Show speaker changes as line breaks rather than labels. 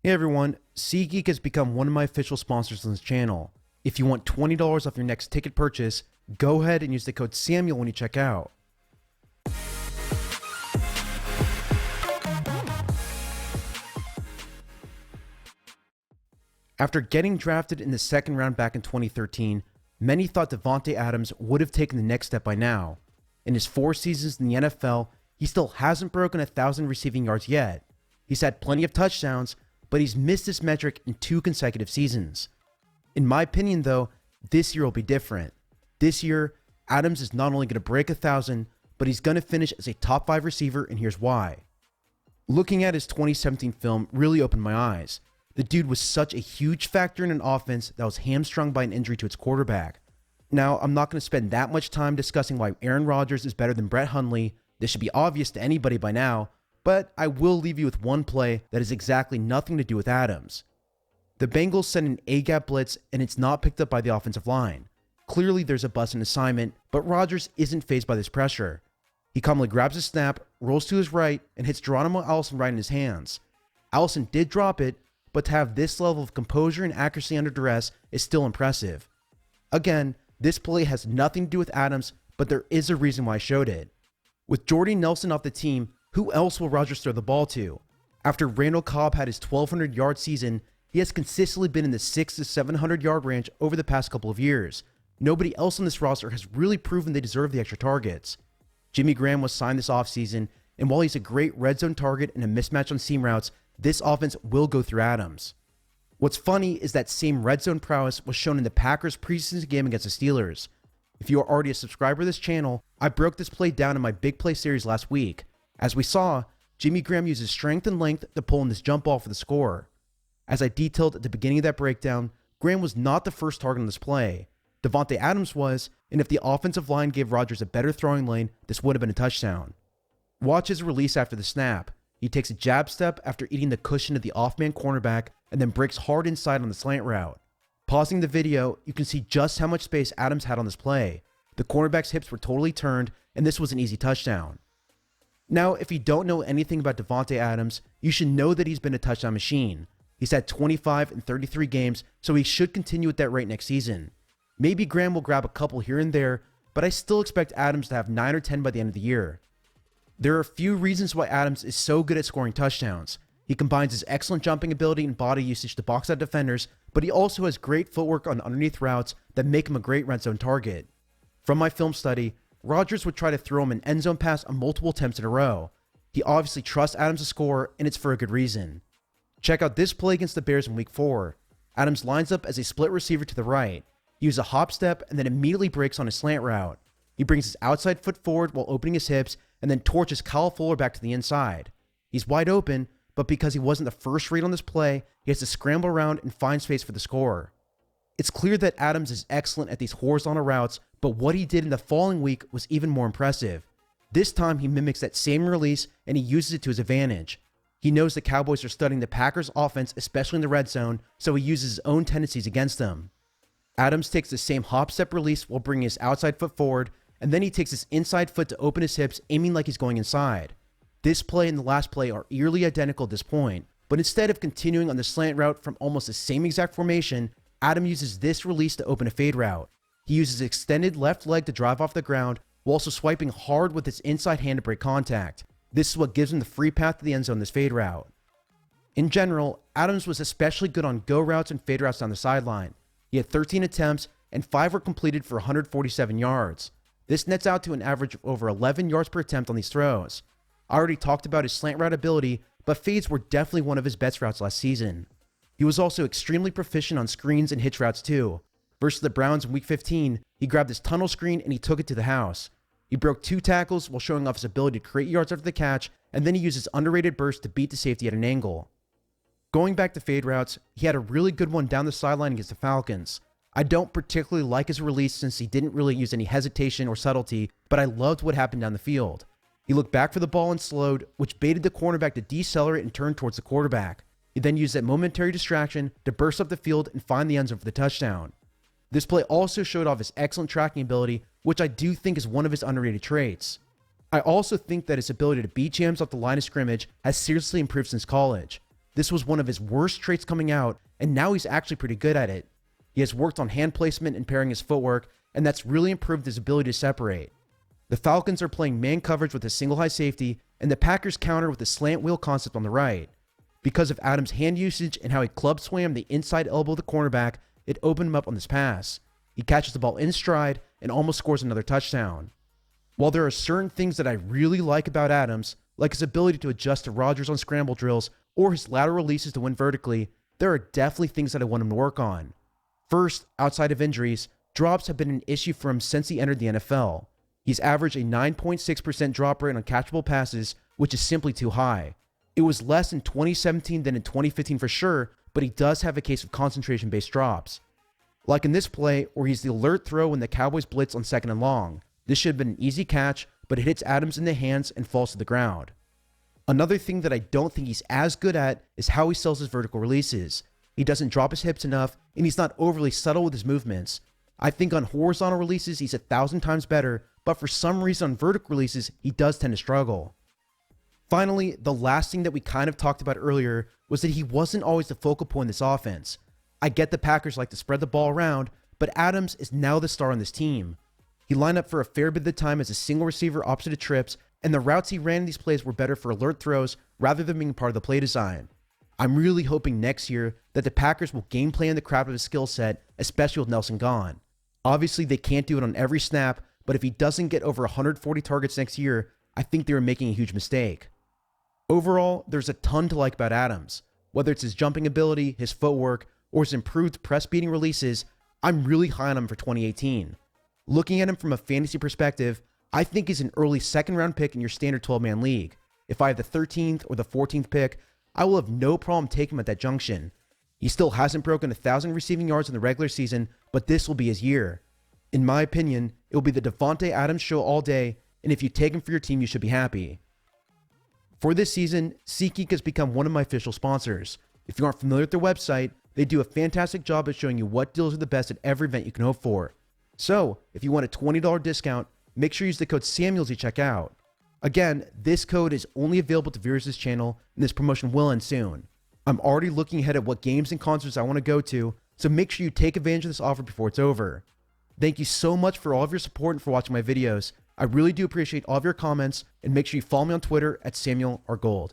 Hey everyone, SeatGeek has become one of my official sponsors on this channel. If you want $20 off your next ticket purchase, go ahead and use the code Samuel when you check out. After getting drafted in the second round back in 2013, many thought Davante Adams would have taken the next step by now. In his 4 seasons in the NFL, he still hasn't broken 1,000 receiving yards yet. He's had plenty of touchdowns, but he's missed this metric in 2 consecutive seasons. In my opinion though, this year will be different. This year, Adams is not only going to break 1,000, but he's going to finish as a top 5 receiver, and here's why. Looking at his 2017 film really opened my eyes. The dude was such a huge factor in an offense that was hamstrung by an injury to its quarterback. Now, I'm not going to spend that much time discussing why Aaron Rodgers is better than Brett Hundley. This should be obvious to anybody by now, but I will leave you with one play that has exactly nothing to do with Adams. The Bengals send an A-gap blitz and it's not picked up by the offensive line. Clearly there's a bust in assignment, but Rodgers isn't fazed by this pressure. He calmly grabs a snap, rolls to his right, and hits Geronimo Allison right in his hands. Allison did drop it, but to have this level of composure and accuracy under duress is still impressive. Again, this play has nothing to do with Adams, but there is a reason why I showed it. With Jordy Nelson off the team, who else will Rodgers throw the ball to? After Randall Cobb had his 1,200-yard season, he has consistently been in the 600 to 700-yard range over the past couple of years. Nobody else on this roster has really proven they deserve the extra targets. Jimmy Graham was signed this offseason, and while he's a great red zone target and a mismatch on seam routes, this offense will go through Adams. What's funny is that same red zone prowess was shown in the Packers preseason game against the Steelers. If you are already a subscriber to this channel, I broke this play down in my big play series last week. As we saw, Jimmy Graham uses strength and length to pull in this jump ball for the score. As I detailed at the beginning of that breakdown, Graham was not the first target on this play. Davante Adams was, and if the offensive line gave Rodgers a better throwing lane, this would have been a touchdown. Watch his release after the snap. He takes a jab step after eating the cushion of the off-man cornerback and then breaks hard inside on the slant route. Pausing the video, you can see just how much space Adams had on this play. The cornerback's hips were totally turned, and this was an easy touchdown. Now, if you don't know anything about Davante Adams, you should know that he's been a touchdown machine. He's had 25 in 33 games, so he should continue at that rate next season. Maybe Graham will grab a couple here and there, but I still expect Adams to have 9 or 10 by the end of the year. There are a few reasons why Adams is so good at scoring touchdowns. He combines his excellent jumping ability and body usage to box out defenders, but he also has great footwork on underneath routes that make him a great red zone target. From my film study, Rodgers would try to throw him an end zone pass on multiple attempts in a row. He obviously trusts Adams to score, and it's for a good reason. Check out this play against the Bears in Week 4. Adams lines up as a split receiver to the right. He uses a hop step and then immediately breaks on his slant route. He brings his outside foot forward while opening his hips and then torches Kyle Fuller back to the inside. He's wide open, but because he wasn't the first read on this play, he has to scramble around and find space for the score. It's clear that Adams is excellent at these horizontal routes, but what he did in the following week was even more impressive. This time he mimics that same release and he uses it to his advantage. He knows the Cowboys are studying the Packers' offense, especially in the red zone, so he uses his own tendencies against them. Adams takes the same hop step release while bringing his outside foot forward, and then he takes his inside foot to open his hips, aiming like he's going inside. This play and the last play are eerily identical at this point, but instead of continuing on the slant route from almost the same exact formation, Adam uses this release to open a fade route. He uses extended left leg to drive off the ground, while also swiping hard with his inside hand to break contact. This is what gives him the free path to the end zone in this fade route. In general, Adams was especially good on go routes and fade routes down the sideline. He had 13 attempts, and 5 were completed for 147 yards. This nets out to an average of over 11 yards per attempt on these throws. I already talked about his slant route ability, but fades were definitely one of his best routes last season. He was also extremely proficient on screens and hitch routes too. Versus the Browns in Week 15, he grabbed his tunnel screen and he took it to the house. He broke 2 tackles while showing off his ability to create yards after the catch, and then he used his underrated burst to beat the safety at an angle. Going back to fade routes, he had a really good one down the sideline against the Falcons. I don't particularly like his release since he didn't really use any hesitation or subtlety, but I loved what happened down the field. He looked back for the ball and slowed, which baited the cornerback to decelerate and turn towards the quarterback. He then used that momentary distraction to burst up the field and find the end zone for the touchdown. This play also showed off his excellent tracking ability, which I do think is one of his underrated traits. I also think that his ability to beat jams off the line of scrimmage has seriously improved since college. this was one of his worst traits coming out, and now he's actually pretty good at it. He has worked on hand placement and pairing his footwork, and that's really improved his ability to separate. The Falcons are playing man coverage with a single high safety, and the Packers counter with a slant wheel concept on the right. Because of Adams' hand usage and how he club swam the inside elbow of the cornerback, it opened him up on this pass. He catches the ball in stride and almost scores another touchdown. While there are certain things that I really like about Adams, like his ability to adjust to Rodgers on scramble drills or his lateral releases to win vertically, there are definitely things that I want him to work on. First, outside of injuries, drops have been an issue for him since he entered the NFL. He's averaged a 9.6% drop rate on catchable passes, which is simply too high. It was less in 2017 than in 2015 for sure, but he does have a case of concentration-based drops. Like in this play, where he's the alert throw when the Cowboys blitz on 2nd and long. This should have been an easy catch, but it hits Adams in the hands and falls to the ground. Another thing that I don't think he's as good at is how he sells his vertical releases. He doesn't drop his hips enough, and he's not overly subtle with his movements. I think on horizontal releases, he's 1,000 times better, but for some reason on vertical releases, he does tend to struggle. Finally, the last thing that we kind of talked about earlier was that he wasn't always the focal point in this offense. I get the Packers like to spread the ball around, but Adams is now the star on this team. He lined up for a fair bit of the time as a single receiver opposite of trips, and the routes he ran in these plays were better for alert throws rather than being part of the play design. I'm really hoping next year that the Packers will game plan the crap of his skill set, especially with Nelson gone. Obviously, they can't do it on every snap, but if he doesn't get over 140 targets next year, I think they are making a huge mistake. Overall, there's a ton to like about Adams. Whether it's his jumping ability, his footwork, or his improved press beating releases, I'm really high on him for 2018. Looking at him from a fantasy perspective, I think he's an early 2nd round pick in your standard 12-man league. If I have the 13th or the 14th pick, I will have no problem taking him at that junction. He still hasn't broken 1,000 receiving yards in the regular season, but this will be his year. In my opinion, it will be the Davante Adams show all day, and if you take him for your team, you should be happy. For this season, SeatGeek has become one of my official sponsors. If you aren't familiar with their website, they do a fantastic job at showing you what deals are the best at every event you can hope for. So, if you want a $20 discount, make sure you use the code Samuel as you check out. Again, this code is only available to viewers of this channel, and this promotion will end soon. I'm already looking ahead at what games and concerts I want to go to, so make sure you take advantage of this offer before it's over. Thank you so much for all of your support and for watching my videos. I really do appreciate all of your comments, and make sure you follow me on Twitter at SamuelRGold.